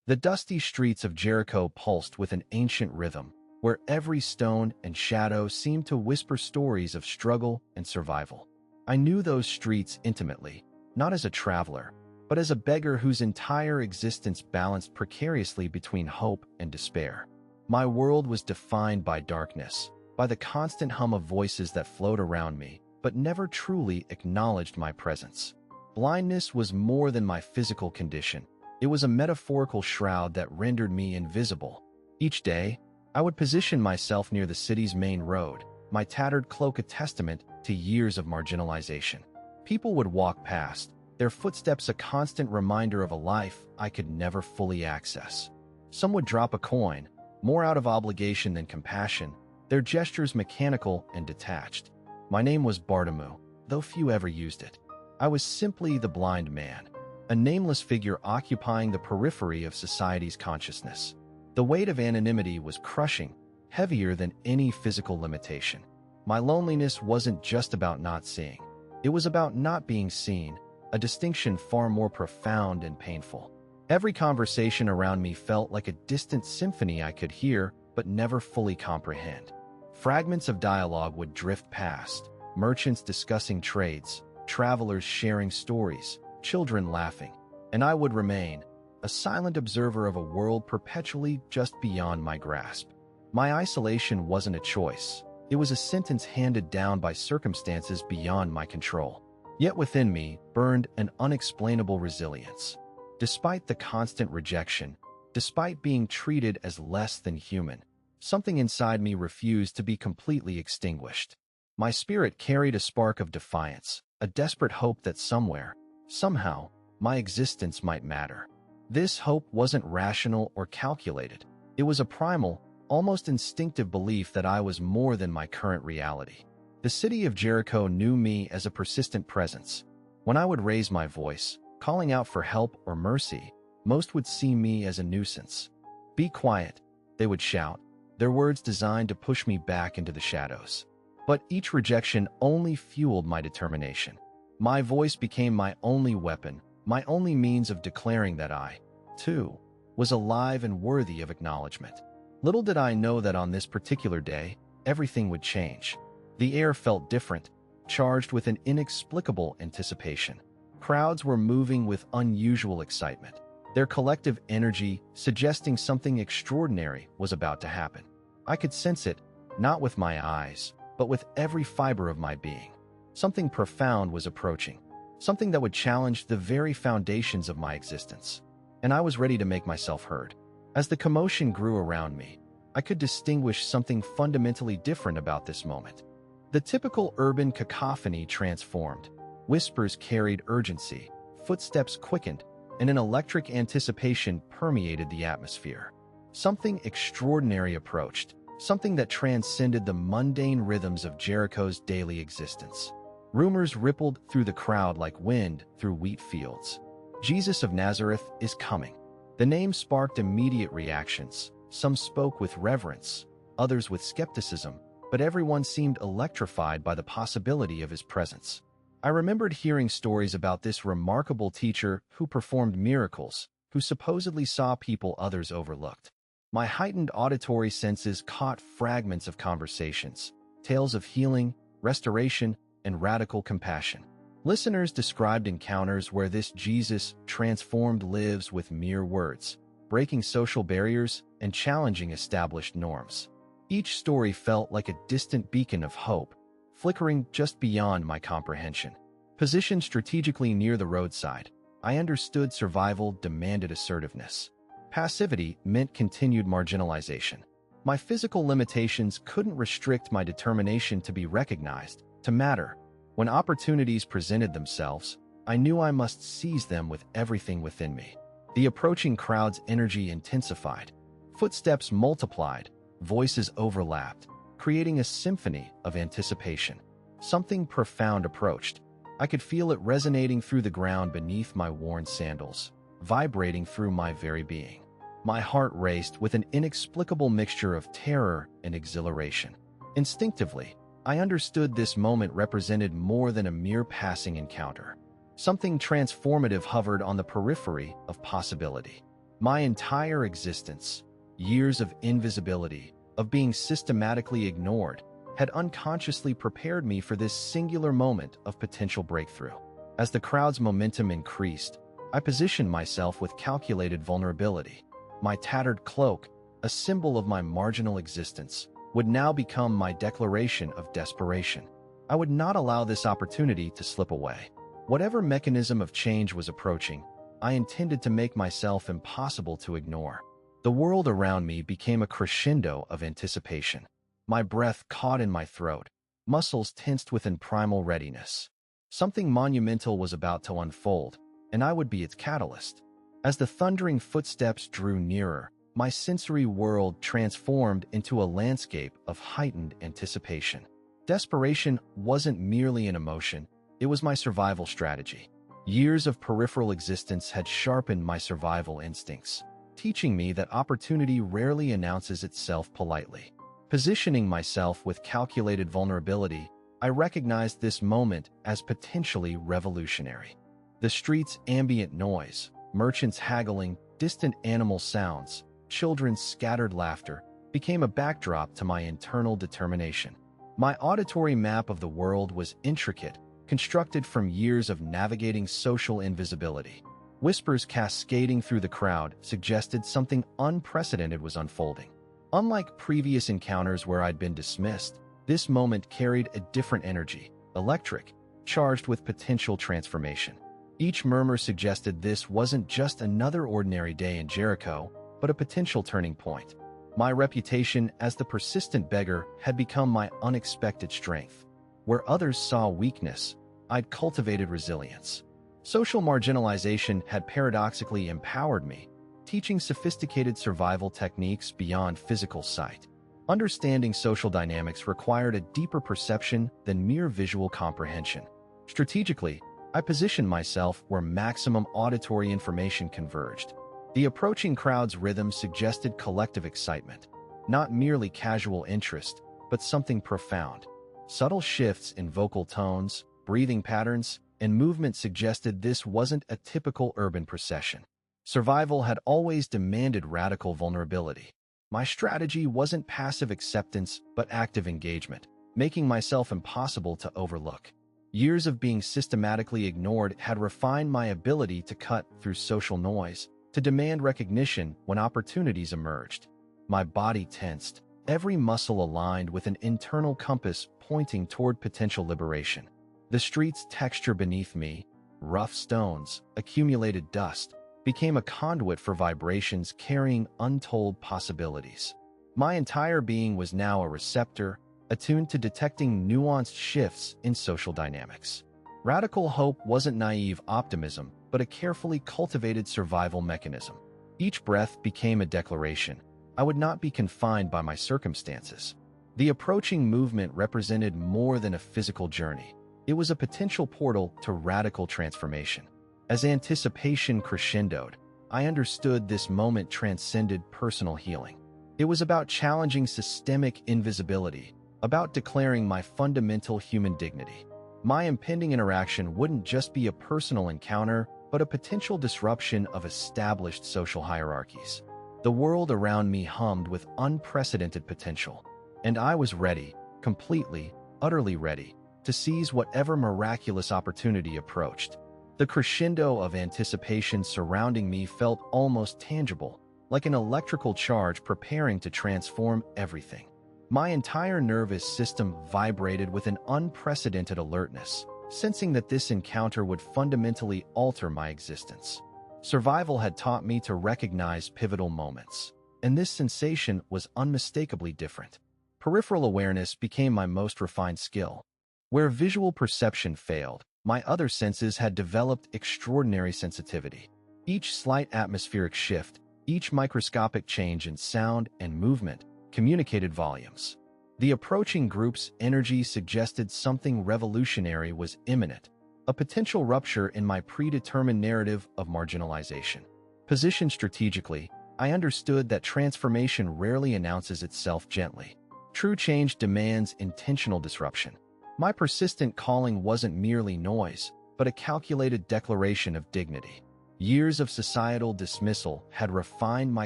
The dusty streets of Jericho pulsed with an ancient rhythm, where every stone and shadow seemed to whisper stories of struggle and survival. I knew those streets intimately, not as a traveler, but as a beggar whose entire existence balanced precariously between hope and despair. My world was defined by darkness, by the constant hum of voices that flowed around me, but never truly acknowledged my presence. Blindness was more than my physical condition. It was a metaphorical shroud that rendered me invisible. Each day, I would position myself near the city's main road, my tattered cloak a testament to years of marginalization. People would walk past, their footsteps a constant reminder of a life I could never fully access. Some would drop a coin, more out of obligation than compassion, their gestures mechanical and detached. My name was Bartimaeus, though few ever used it. I was simply the blind man, a nameless figure occupying the periphery of society's consciousness. The weight of anonymity was crushing, heavier than any physical limitation. My loneliness wasn't just about not seeing. It was about not being seen, a distinction far more profound and painful. Every conversation around me felt like a distant symphony I could hear but never fully comprehend. Fragments of dialogue would drift past, merchants discussing trades, travelers sharing stories, children laughing, and I would remain, a silent observer of a world perpetually just beyond my grasp. My isolation wasn't a choice. It was a sentence handed down by circumstances beyond my control. Yet within me burned an unexplainable resilience. Despite the constant rejection, despite being treated as less than human, something inside me refused to be completely extinguished. My spirit carried a spark of defiance, a desperate hope that somewhere, somehow, my existence might matter. This hope wasn't rational or calculated. It was a primal, almost instinctive belief that I was more than my current reality. The city of Jericho knew me as a persistent presence. When I would raise my voice, calling out for help or mercy, most would see me as a nuisance. "Be quiet," they would shout, their words designed to push me back into the shadows. But each rejection only fueled my determination. My voice became my only weapon, my only means of declaring that I, too, was alive and worthy of acknowledgement. Little did I know that on this particular day, everything would change. The air felt different, charged with an inexplicable anticipation. Crowds were moving with unusual excitement, their collective energy suggesting something extraordinary was about to happen. I could sense it, not with my eyes, but with every fiber of my being. Something profound was approaching, something that would challenge the very foundations of my existence. And I was ready to make myself heard. As the commotion grew around me, I could distinguish something fundamentally different about this moment. The typical urban cacophony transformed. Whispers carried urgency, footsteps quickened, and an electric anticipation permeated the atmosphere. Something extraordinary approached, something that transcended the mundane rhythms of Jericho's daily existence. Rumors rippled through the crowd like wind through wheat fields. Jesus of Nazareth is coming. The name sparked immediate reactions. Some spoke with reverence, others with skepticism, but everyone seemed electrified by the possibility of his presence. I remembered hearing stories about this remarkable teacher who performed miracles, who supposedly saw people others overlooked. My heightened auditory senses caught fragments of conversations, tales of healing, restoration, and radical compassion. Listeners described encounters where this Jesus transformed lives with mere words, breaking social barriers and challenging established norms. Each story felt like a distant beacon of hope, flickering just beyond my comprehension. Positioned strategically near the roadside, I understood survival demanded assertiveness. Passivity meant continued marginalization. My physical limitations couldn't restrict my determination to be recognized, to matter. When opportunities presented themselves, I knew I must seize them with everything within me. The approaching crowd's energy intensified. Footsteps multiplied, voices overlapped, creating a symphony of anticipation. Something profound approached. I could feel it resonating through the ground beneath my worn sandals, vibrating through my very being. My heart raced with an inexplicable mixture of terror and exhilaration. Instinctively, I understood this moment represented more than a mere passing encounter. Something transformative hovered on the periphery of possibility. My entire existence, years of invisibility, of being systematically ignored, had unconsciously prepared me for this singular moment of potential breakthrough. As the crowd's momentum increased, I positioned myself with calculated vulnerability. My tattered cloak, a symbol of my marginal existence, would now become my declaration of desperation. I would not allow this opportunity to slip away. Whatever mechanism of change was approaching, I intended to make myself impossible to ignore. The world around me became a crescendo of anticipation. My breath caught in my throat, muscles tensed within primal readiness. Something monumental was about to unfold, and I would be its catalyst. As the thundering footsteps drew nearer, my sensory world transformed into a landscape of heightened anticipation. Desperation wasn't merely an emotion, it was my survival strategy. Years of peripheral existence had sharpened my survival instincts, teaching me that opportunity rarely announces itself politely. Positioning myself with calculated vulnerability, I recognized this moment as potentially revolutionary. The street's ambient noise, merchants haggling, distant animal sounds, children's scattered laughter, became a backdrop to my internal determination. My auditory map of the world was intricate, constructed from years of navigating social invisibility. Whispers cascading through the crowd suggested something unprecedented was unfolding. Unlike previous encounters where I'd been dismissed, this moment carried a different energy, electric, charged with potential transformation. Each murmur suggested this wasn't just another ordinary day in Jericho, but a potential turning point. My reputation as the persistent beggar had become my unexpected strength. Where others saw weakness, I'd cultivated resilience. Social marginalization had paradoxically empowered me, teaching sophisticated survival techniques beyond physical sight. Understanding social dynamics required a deeper perception than mere visual comprehension. Strategically, I positioned myself where maximum auditory information converged. The approaching crowd's rhythm suggested collective excitement, not merely casual interest, but something profound. Subtle shifts in vocal tones, breathing patterns, and movement suggested this wasn't a typical urban procession. Survival had always demanded radical vulnerability. My strategy wasn't passive acceptance, but active engagement, making myself impossible to overlook. Years of being systematically ignored had refined my ability to cut through social noise, to demand recognition when opportunities emerged. My body tensed, every muscle aligned with an internal compass pointing toward potential liberation. The street's texture beneath me, rough stones, accumulated dust, became a conduit for vibrations carrying untold possibilities. My entire being was now a receptor, attuned to detecting nuanced shifts in social dynamics. Radical hope wasn't naive optimism, but a carefully cultivated survival mechanism. Each breath became a declaration. I would not be confined by my circumstances. The approaching movement represented more than a physical journey. It was a potential portal to radical transformation. As anticipation crescendoed, I understood this moment transcended personal healing. It was about challenging systemic invisibility, about declaring my fundamental human dignity. My impending interaction wouldn't just be a personal encounter, but a potential disruption of established social hierarchies. The world around me hummed with unprecedented potential, and I was ready, completely, utterly ready, to seize whatever miraculous opportunity approached. The crescendo of anticipation surrounding me felt almost tangible, like an electrical charge preparing to transform everything. My entire nervous system vibrated with an unprecedented alertness, sensing that this encounter would fundamentally alter my existence. Survival had taught me to recognize pivotal moments, and this sensation was unmistakably different. Peripheral awareness became my most refined skill. Where visual perception failed, my other senses had developed extraordinary sensitivity. Each slight atmospheric shift, each microscopic change in sound and movement, communicated volumes. The approaching group's energy suggested something revolutionary was imminent, a potential rupture in my predetermined narrative of marginalization. Positioned strategically, I understood that transformation rarely announces itself gently. True change demands intentional disruption. My persistent calling wasn't merely noise, but a calculated declaration of dignity. Years of societal dismissal had refined my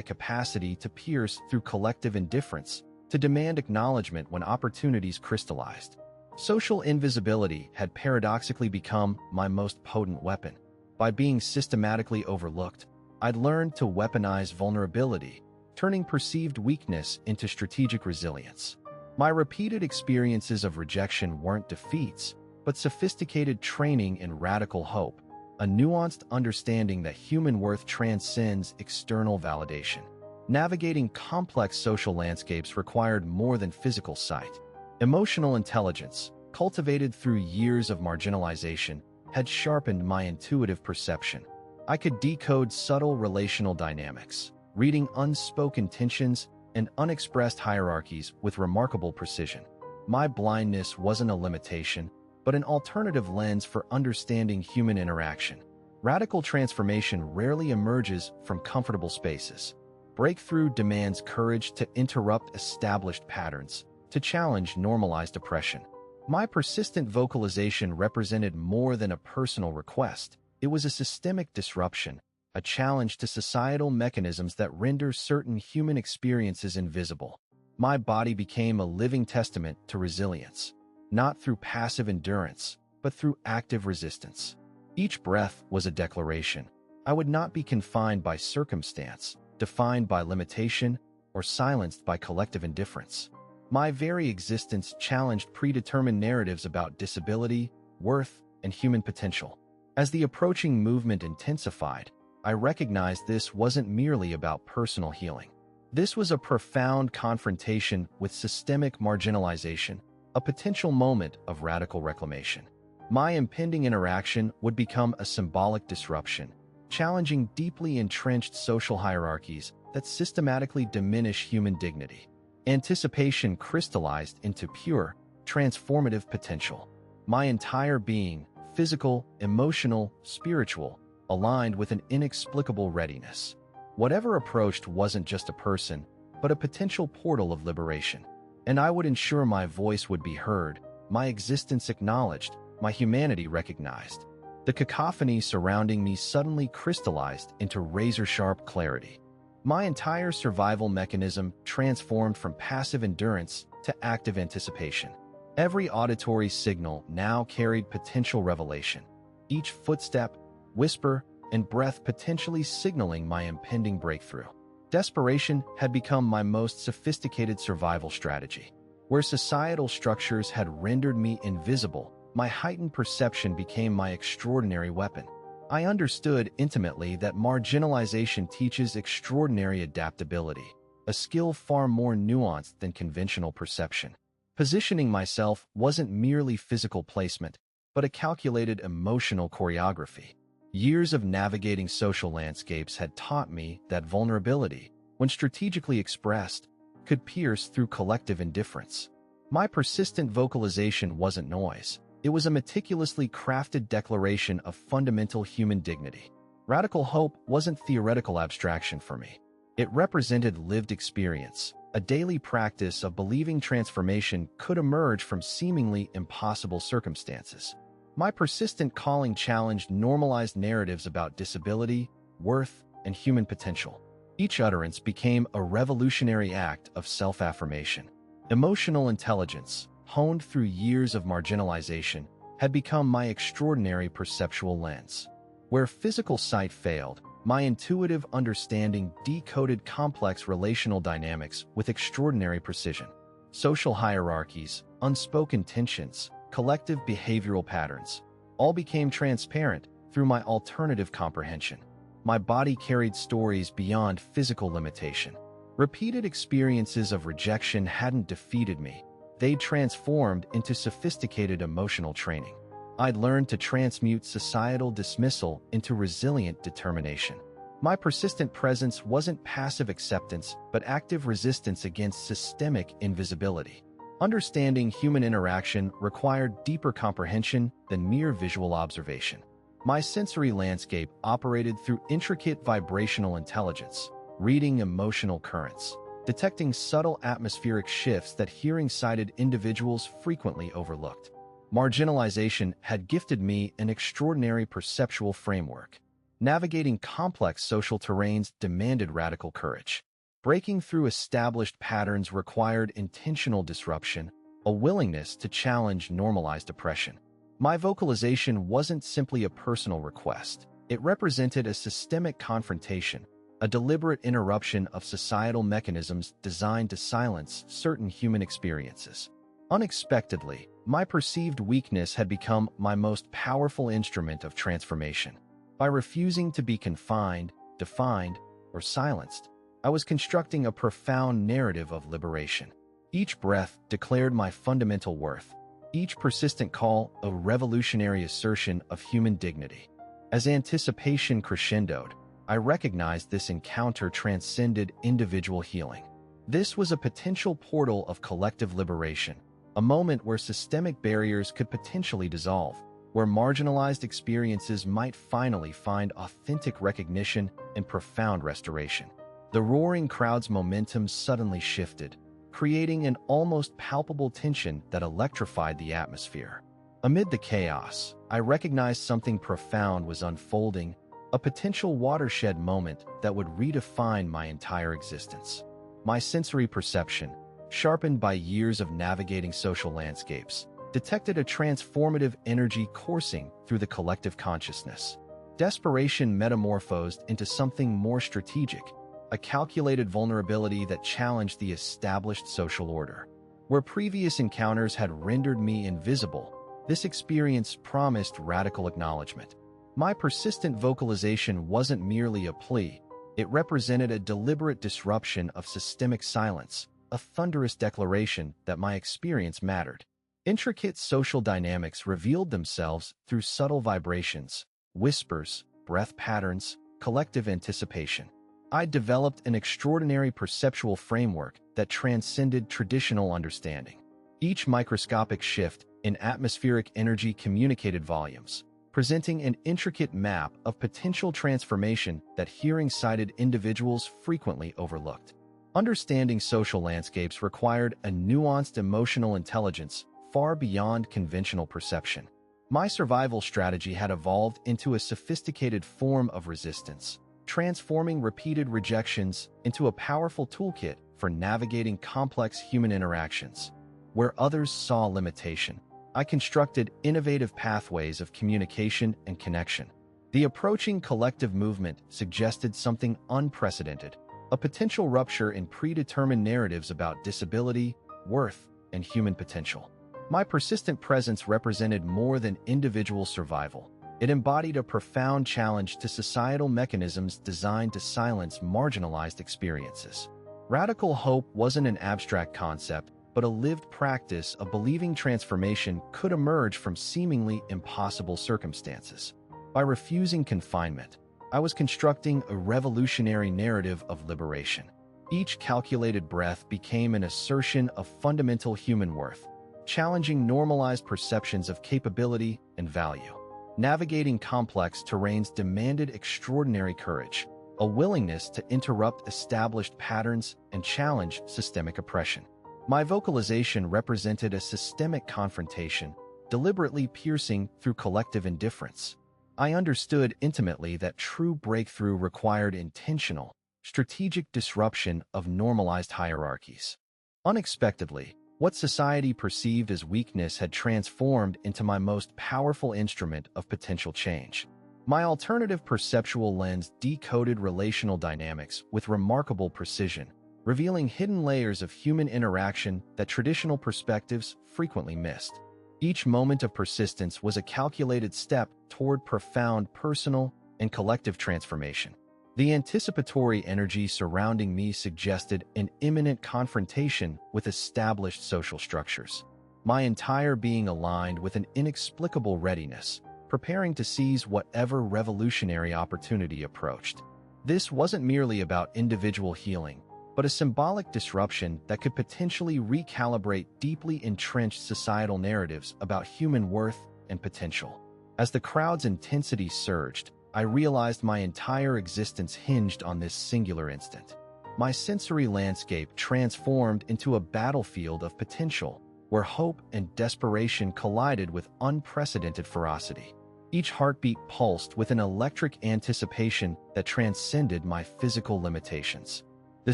capacity to pierce through collective indifference, to demand acknowledgement when opportunities crystallized. Social invisibility had paradoxically become my most potent weapon. By being systematically overlooked, I'd learned to weaponize vulnerability, turning perceived weakness into strategic resilience. My repeated experiences of rejection weren't defeats, but sophisticated training in radical hope, a nuanced understanding that human worth transcends external validation. Navigating complex social landscapes required more than physical sight. Emotional intelligence, cultivated through years of marginalization, had sharpened my intuitive perception. I could decode subtle relational dynamics, reading unspoken tensions and unexpressed hierarchies with remarkable precision. My blindness wasn't a limitation, but an alternative lens for understanding human interaction. Radical transformation rarely emerges from comfortable spaces. Breakthrough demands courage to interrupt established patterns, to challenge normalized oppression. My persistent vocalization represented more than a personal request. It was a systemic disruption, a challenge to societal mechanisms that render certain human experiences invisible. My body became a living testament to resilience, not through passive endurance, but through active resistance. Each breath was a declaration. I would not be confined by circumstance, defined by limitation, or silenced by collective indifference. My very existence challenged predetermined narratives about disability, worth, and human potential. As the approaching movement intensified, I recognized this wasn't merely about personal healing. This was a profound confrontation with systemic marginalization, a potential moment of radical reclamation. My impending interaction would become a symbolic disruption, challenging deeply entrenched social hierarchies that systematically diminish human dignity. Anticipation crystallized into pure, transformative potential. My entire being, physical, emotional, spiritual, aligned with an inexplicable readiness. Whatever approached wasn't just a person, but a potential portal of liberation. And I would ensure my voice would be heard, my existence acknowledged, my humanity recognized. The cacophony surrounding me suddenly crystallized into razor-sharp clarity. My entire survival mechanism transformed from passive endurance to active anticipation. Every auditory signal now carried potential revelation. Each footstep, whisper, and breath potentially signaling my impending breakthrough. Desperation had become my most sophisticated survival strategy. Where societal structures had rendered me invisible, my heightened perception became my extraordinary weapon. I understood intimately that marginalization teaches extraordinary adaptability, a skill far more nuanced than conventional perception. Positioning myself wasn't merely physical placement, but a calculated emotional choreography. Years of navigating social landscapes had taught me that vulnerability, when strategically expressed, could pierce through collective indifference. My persistent vocalization wasn't noise. It was a meticulously crafted declaration of fundamental human dignity. Radical hope wasn't theoretical abstraction for me. It represented lived experience, a daily practice of believing transformation could emerge from seemingly impossible circumstances. My persistent calling challenged normalized narratives about disability, worth, and human potential. Each utterance became a revolutionary act of self-affirmation. Emotional intelligence, honed through years of marginalization, had become my extraordinary perceptual lens. Where physical sight failed, my intuitive understanding decoded complex relational dynamics with extraordinary precision. Social hierarchies, unspoken tensions, collective behavioral patterns, all became transparent through my alternative comprehension. My body carried stories beyond physical limitation. Repeated experiences of rejection hadn't defeated me. They transformed into sophisticated emotional training. I'd learned to transmute societal dismissal into resilient determination. My persistent presence wasn't passive acceptance, but active resistance against systemic invisibility. Understanding human interaction required deeper comprehension than mere visual observation. My sensory landscape operated through intricate vibrational intelligence, reading emotional currents, detecting subtle atmospheric shifts that hearing-sighted individuals frequently overlooked. Marginalization had gifted me an extraordinary perceptual framework. Navigating complex social terrains demanded radical courage. Breaking through established patterns required intentional disruption, a willingness to challenge normalized oppression. My vocalization wasn't simply a personal request. It represented a systemic confrontation, a deliberate interruption of societal mechanisms designed to silence certain human experiences. Unexpectedly, my perceived weakness had become my most powerful instrument of transformation. By refusing to be confined, defined, or silenced, I was constructing a profound narrative of liberation. Each breath declared my fundamental worth, each persistent call a revolutionary assertion of human dignity. As anticipation crescendoed, I recognized this encounter transcended individual healing. This was a potential portal of collective liberation, a moment where systemic barriers could potentially dissolve, where marginalized experiences might finally find authentic recognition and profound restoration. The roaring crowd's momentum suddenly shifted, creating an almost palpable tension that electrified the atmosphere. Amid the chaos, I recognized something profound was unfolding, a potential watershed moment that would redefine my entire existence. My sensory perception, sharpened by years of navigating social landscapes, detected a transformative energy coursing through the collective consciousness. Desperation metamorphosed into something more strategic, a calculated vulnerability that challenged the established social order. Where previous encounters had rendered me invisible, this experience promised radical acknowledgement. My persistent vocalization wasn't merely a plea, it represented a deliberate disruption of systemic silence, a thunderous declaration that my experience mattered. Intricate social dynamics revealed themselves through subtle vibrations, whispers, breath patterns, collective anticipation. I developed an extraordinary perceptual framework that transcended traditional understanding. Each microscopic shift in atmospheric energy communicated volumes, presenting an intricate map of potential transformation that hearing-sighted individuals frequently overlooked. Understanding social landscapes required a nuanced emotional intelligence far beyond conventional perception. My survival strategy had evolved into a sophisticated form of resistance, transforming repeated rejections into a powerful toolkit for navigating complex human interactions. Where others saw limitation, I constructed innovative pathways of communication and connection. The approaching collective movement suggested something unprecedented, a potential rupture in predetermined narratives about disability, worth, and human potential. My persistent presence represented more than individual survival. It embodied a profound challenge to societal mechanisms designed to silence marginalized experiences. Radical hope wasn't an abstract concept, but a lived practice of believing transformation could emerge from seemingly impossible circumstances. By refusing confinement, I was constructing a revolutionary narrative of liberation. Each calculated breath became an assertion of fundamental human worth, challenging normalized perceptions of capability and value. Navigating complex terrains demanded extraordinary courage, a willingness to interrupt established patterns and challenge systemic oppression. My vocalization represented a systemic confrontation, deliberately piercing through collective indifference. I understood intimately that true breakthrough required intentional, strategic disruption of normalized hierarchies. Unexpectedly, what society perceived as weakness had transformed into my most powerful instrument of potential change. My alternative perceptual lens decoded relational dynamics with remarkable precision, revealing hidden layers of human interaction that traditional perspectives frequently missed. Each moment of persistence was a calculated step toward profound personal and collective transformation. The anticipatory energy surrounding me suggested an imminent confrontation with established social structures. My entire being aligned with an inexplicable readiness, preparing to seize whatever revolutionary opportunity approached. This wasn't merely about individual healing, but a symbolic disruption that could potentially recalibrate deeply entrenched societal narratives about human worth and potential. As the crowd's intensity surged, I realized my entire existence hinged on this singular instant. My sensory landscape transformed into a battlefield of potential, where hope and desperation collided with unprecedented ferocity. Each heartbeat pulsed with an electric anticipation that transcended my physical limitations. The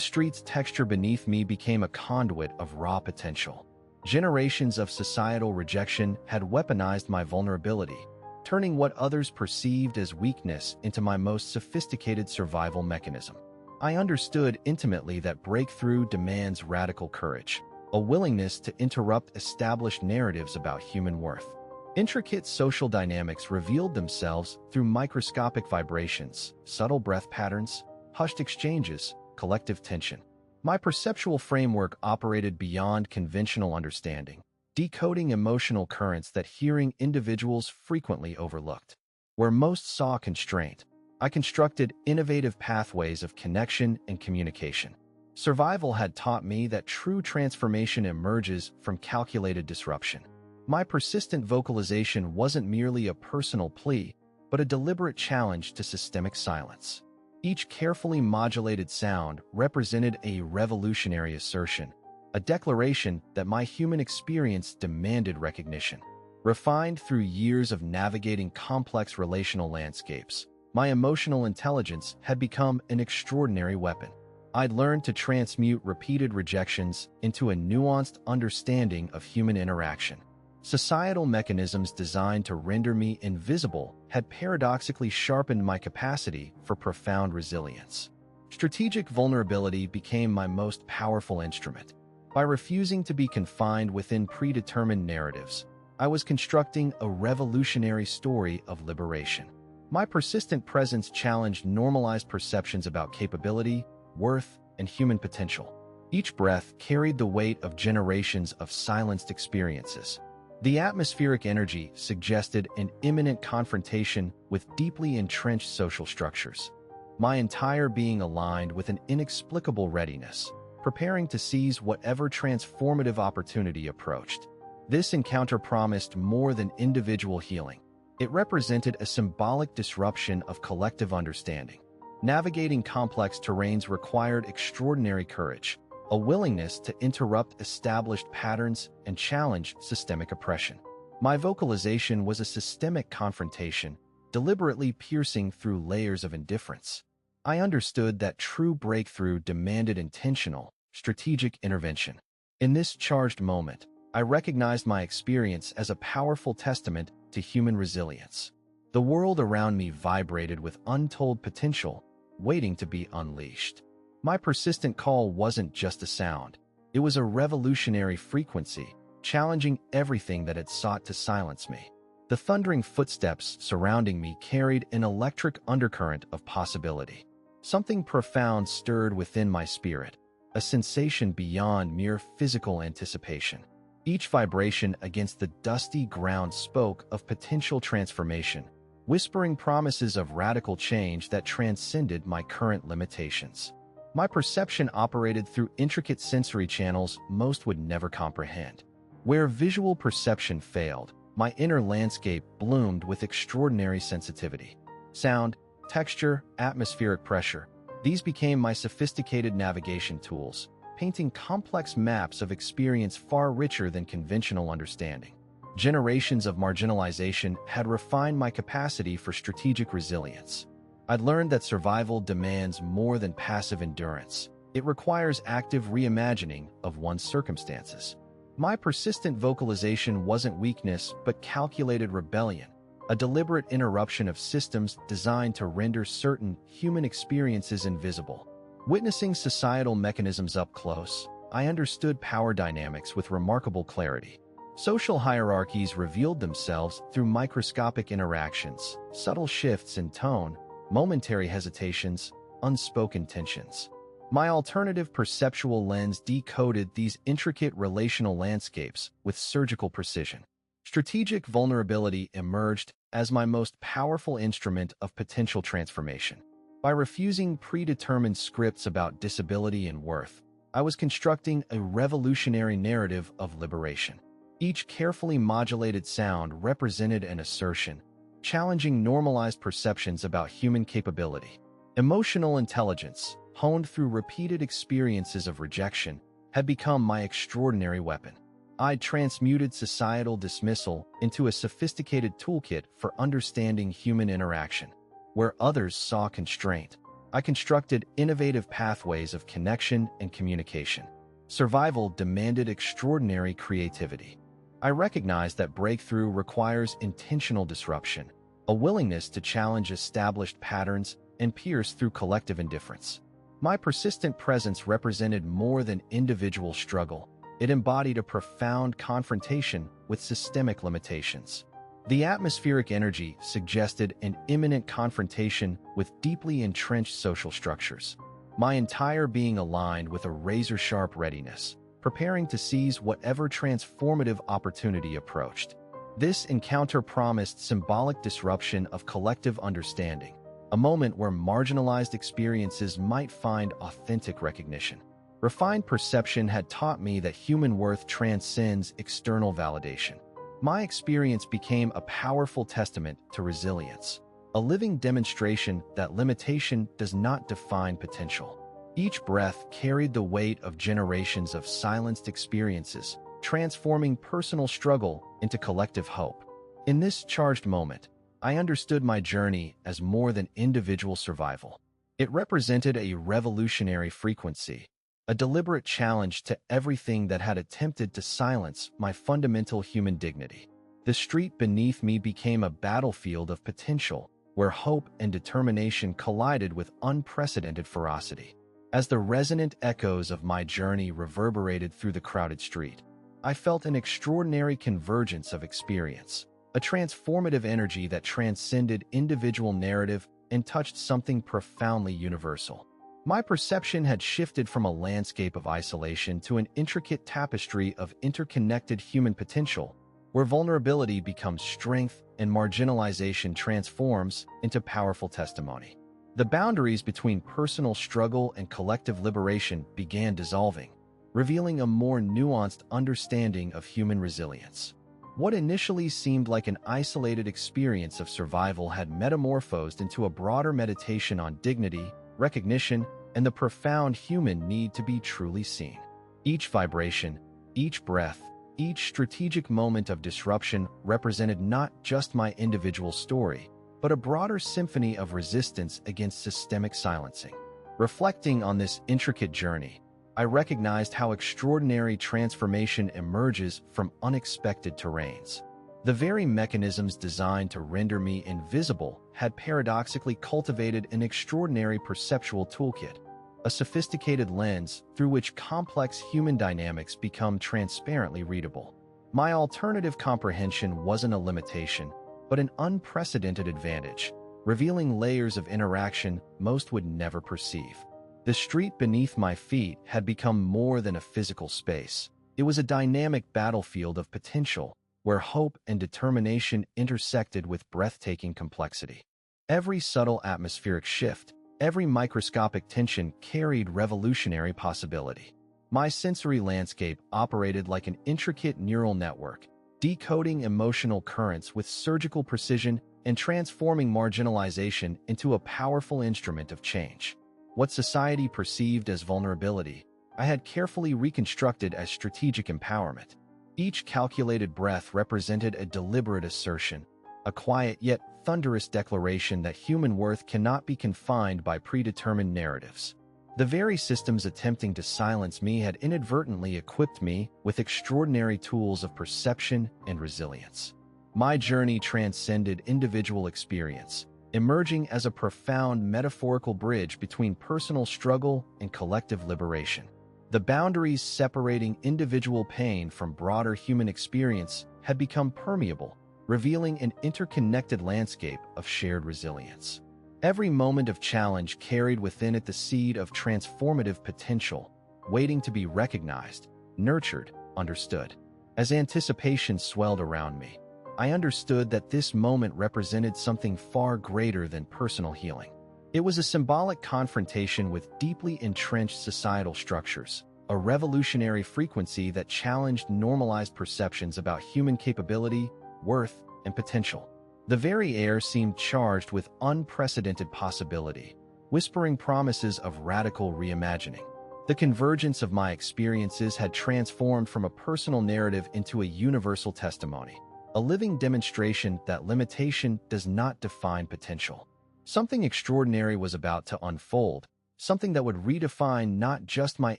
street's texture beneath me became a conduit of raw potential. Generations of societal rejection had weaponized my vulnerability, turning what others perceived as weakness into my most sophisticated survival mechanism. I understood intimately that breakthrough demands radical courage, a willingness to interrupt established narratives about human worth. Intricate social dynamics revealed themselves through microscopic vibrations, subtle breath patterns, hushed exchanges, collective tension. My perceptual framework operated beyond conventional understanding, decoding emotional currents that hearing individuals frequently overlooked. Where most saw constraint, I constructed innovative pathways of connection and communication. Survival had taught me that true transformation emerges from calculated disruption. My persistent vocalization wasn't merely a personal plea, but a deliberate challenge to systemic silence. Each carefully modulated sound represented a revolutionary assertion, a declaration that my human experience demanded recognition. Refined through years of navigating complex relational landscapes, my emotional intelligence had become an extraordinary weapon. I'd learned to transmute repeated rejections into a nuanced understanding of human interaction. Societal mechanisms designed to render me invisible had paradoxically sharpened my capacity for profound resilience. Strategic vulnerability became my most powerful instrument. By refusing to be confined within predetermined narratives, I was constructing a revolutionary story of liberation. My persistent presence challenged normalized perceptions about capability, worth, and human potential. Each breath carried the weight of generations of silenced experiences. The atmospheric energy suggested an imminent confrontation with deeply entrenched social structures. My entire being aligned with an inexplicable readiness, preparing to seize whatever transformative opportunity approached. This encounter promised more than individual healing. It represented a symbolic disruption of collective understanding. Navigating complex terrains required extraordinary courage, a willingness to interrupt established patterns and challenge systemic oppression. My vocalization was a systemic confrontation, deliberately piercing through layers of indifference. I understood that true breakthrough demanded intentional, strategic intervention. In this charged moment, I recognized my experience as a powerful testament to human resilience. The world around me vibrated with untold potential, waiting to be unleashed. My persistent call wasn't just a sound. It was a revolutionary frequency, challenging everything that had sought to silence me. The thundering footsteps surrounding me carried an electric undercurrent of possibility. Something profound stirred within my spirit, a sensation beyond mere physical anticipation. Each vibration against the dusty ground spoke of potential transformation, whispering promises of radical change that transcended my current limitations. My perception operated through intricate sensory channels most would never comprehend. Where visual perception failed, my inner landscape bloomed with extraordinary sensitivity. Sound, texture, atmospheric pressure, these became my sophisticated navigation tools, painting complex maps of experience far richer than conventional understanding. Generations of marginalization had refined my capacity for strategic resilience. I'd learned that survival demands more than passive endurance. It requires active reimagining of one's circumstances. My persistent vocalization wasn't weakness, but calculated rebellion, a deliberate interruption of systems designed to render certain human experiences invisible. Witnessing societal mechanisms up close, I understood power dynamics with remarkable clarity. Social hierarchies revealed themselves through microscopic interactions, subtle shifts in tone, momentary hesitations, unspoken tensions. My alternative perceptual lens decoded these intricate relational landscapes with surgical precision. Strategic vulnerability emerged as my most powerful instrument of potential transformation. By refusing predetermined scripts about disability and worth, I was constructing a revolutionary narrative of liberation. Each carefully modulated sound represented an assertion, challenging normalized perceptions about human capability. Emotional intelligence, honed through repeated experiences of rejection, had become my extraordinary weapon. I transmuted societal dismissal into a sophisticated toolkit for understanding human interaction. Where others saw constraint, I constructed innovative pathways of connection and communication. Survival demanded extraordinary creativity. I recognized that breakthrough requires intentional disruption, a willingness to challenge established patterns and pierce through collective indifference. My persistent presence represented more than individual struggle. It embodied a profound confrontation with systemic limitations. The atmospheric energy suggested an imminent confrontation with deeply entrenched social structures. My entire being aligned with a razor-sharp readiness, preparing to seize whatever transformative opportunity approached. This encounter promised symbolic disruption of collective understanding, a moment where marginalized experiences might find authentic recognition. Refined perception had taught me that human worth transcends external validation. My experience became a powerful testament to resilience, a living demonstration that limitation does not define potential. Each breath carried the weight of generations of silenced experiences, transforming personal struggle into collective hope. In this charged moment, I understood my journey as more than individual survival. It represented a revolutionary frequency, a deliberate challenge to everything that had attempted to silence my fundamental human dignity. The street beneath me became a battlefield of potential, where hope and determination collided with unprecedented ferocity. As the resonant echoes of my journey reverberated through the crowded street, I felt an extraordinary convergence of experience, a transformative energy that transcended individual narrative and touched something profoundly universal. My perception had shifted from a landscape of isolation to an intricate tapestry of interconnected human potential, where vulnerability becomes strength and marginalization transforms into powerful testimony. The boundaries between personal struggle and collective liberation began dissolving, revealing a more nuanced understanding of human resilience. What initially seemed like an isolated experience of survival had metamorphosed into a broader meditation on dignity, recognition, and the profound human need to be truly seen. Each vibration, each breath, each strategic moment of disruption represented not just my individual story, but a broader symphony of resistance against systemic silencing. Reflecting on this intricate journey, I recognized how extraordinary transformation emerges from unexpected terrains. The very mechanisms designed to render me invisible had paradoxically cultivated an extraordinary perceptual toolkit, a sophisticated lens through which complex human dynamics become transparently readable. My alternative comprehension wasn't a limitation, but an unprecedented advantage, revealing layers of interaction most would never perceive. The street beneath my feet had become more than a physical space. It was a dynamic battlefield of potential, where hope and determination intersected with breathtaking complexity. Every subtle atmospheric shift, every microscopic tension carried revolutionary possibility. My sensory landscape operated like an intricate neural network, decoding emotional currents with surgical precision and transforming marginalization into a powerful instrument of change. What society perceived as vulnerability, I had carefully reconstructed as strategic empowerment. Each calculated breath represented a deliberate assertion, a quiet yet thunderous declaration that human worth cannot be confined by predetermined narratives. The very systems attempting to silence me had inadvertently equipped me with extraordinary tools of perception and resilience. My journey transcended individual experience, emerging as a profound metaphorical bridge between personal struggle and collective liberation. The boundaries separating individual pain from broader human experience had become permeable, revealing an interconnected landscape of shared resilience. Every moment of challenge carried within it the seed of transformative potential, waiting to be recognized, nurtured, understood. As anticipation swelled around me, I understood that this moment represented something far greater than personal healing. It was a symbolic confrontation with deeply entrenched societal structures, a revolutionary frequency that challenged normalized perceptions about human capability, worth, and potential. The very air seemed charged with unprecedented possibility, whispering promises of radical reimagining. The convergence of my experiences had transformed from a personal narrative into a universal testimony, a living demonstration that limitation does not define potential. Something extraordinary was about to unfold, something that would redefine not just my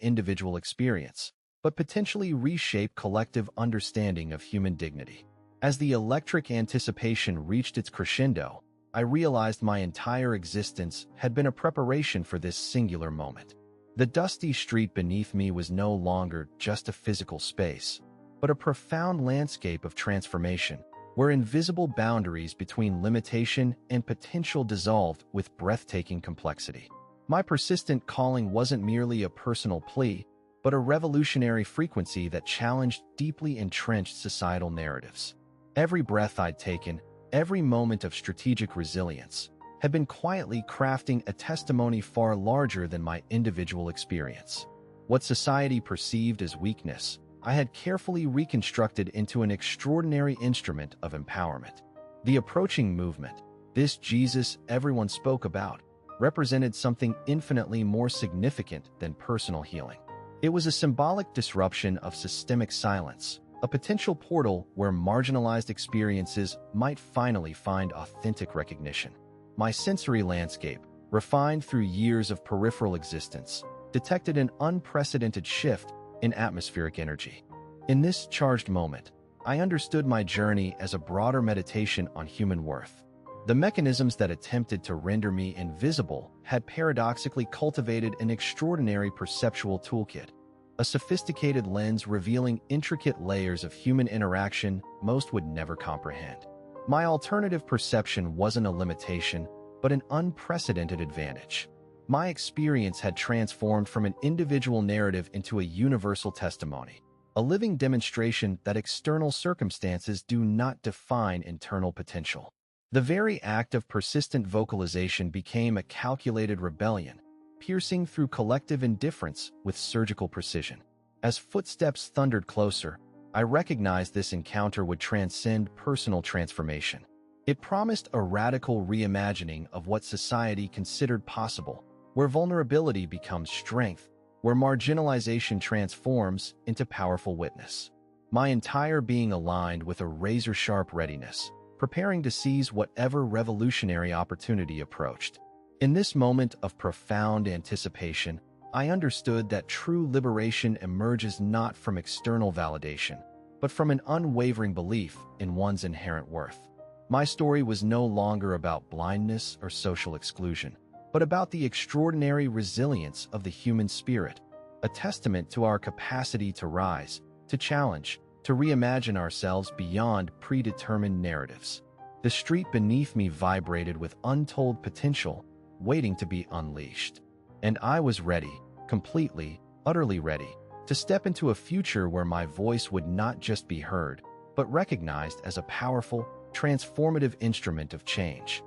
individual experience, but potentially reshape collective understanding of human dignity. As the electric anticipation reached its crescendo, I realized my entire existence had been a preparation for this singular moment. The dusty street beneath me was no longer just a physical space, but a profound landscape of transformation, where invisible boundaries between limitation and potential dissolved with breathtaking complexity. My persistent calling wasn't merely a personal plea, but a revolutionary frequency that challenged deeply entrenched societal narratives. Every breath I'd taken, every moment of strategic resilience, had been quietly crafting a testimony far larger than my individual experience. What society perceived as weakness, I had carefully reconstructed into an extraordinary instrument of empowerment. The approaching movement, this Jesus everyone spoke about, represented something infinitely more significant than personal healing. It was a symbolic disruption of systemic silence, a potential portal where marginalized experiences might finally find authentic recognition. My sensory landscape, refined through years of peripheral existence, detected an unprecedented shift in atmospheric energy. In this charged moment, I understood my journey as a broader meditation on human worth. The mechanisms that attempted to render me invisible had paradoxically cultivated an extraordinary perceptual toolkit, a sophisticated lens revealing intricate layers of human interaction most would never comprehend. My alternative perception wasn't a limitation, but an unprecedented advantage. My experience had transformed from an individual narrative into a universal testimony, a living demonstration that external circumstances do not define internal potential. The very act of persistent vocalization became a calculated rebellion, piercing through collective indifference with surgical precision. As footsteps thundered closer, I recognized this encounter would transcend personal transformation. It promised a radical reimagining of what society considered possible, where vulnerability becomes strength, where marginalization transforms into powerful witness. My entire being aligned with a razor-sharp readiness, preparing to seize whatever revolutionary opportunity approached. In this moment of profound anticipation, I understood that true liberation emerges not from external validation, but from an unwavering belief in one's inherent worth. My story was no longer about blindness or social exclusion, but about the extraordinary resilience of the human spirit, a testament to our capacity to rise, to challenge, to reimagine ourselves beyond predetermined narratives. The street beneath me vibrated with untold potential, waiting to be unleashed. And I was ready, completely, utterly ready, to step into a future where my voice would not just be heard, but recognized as a powerful, transformative instrument of change.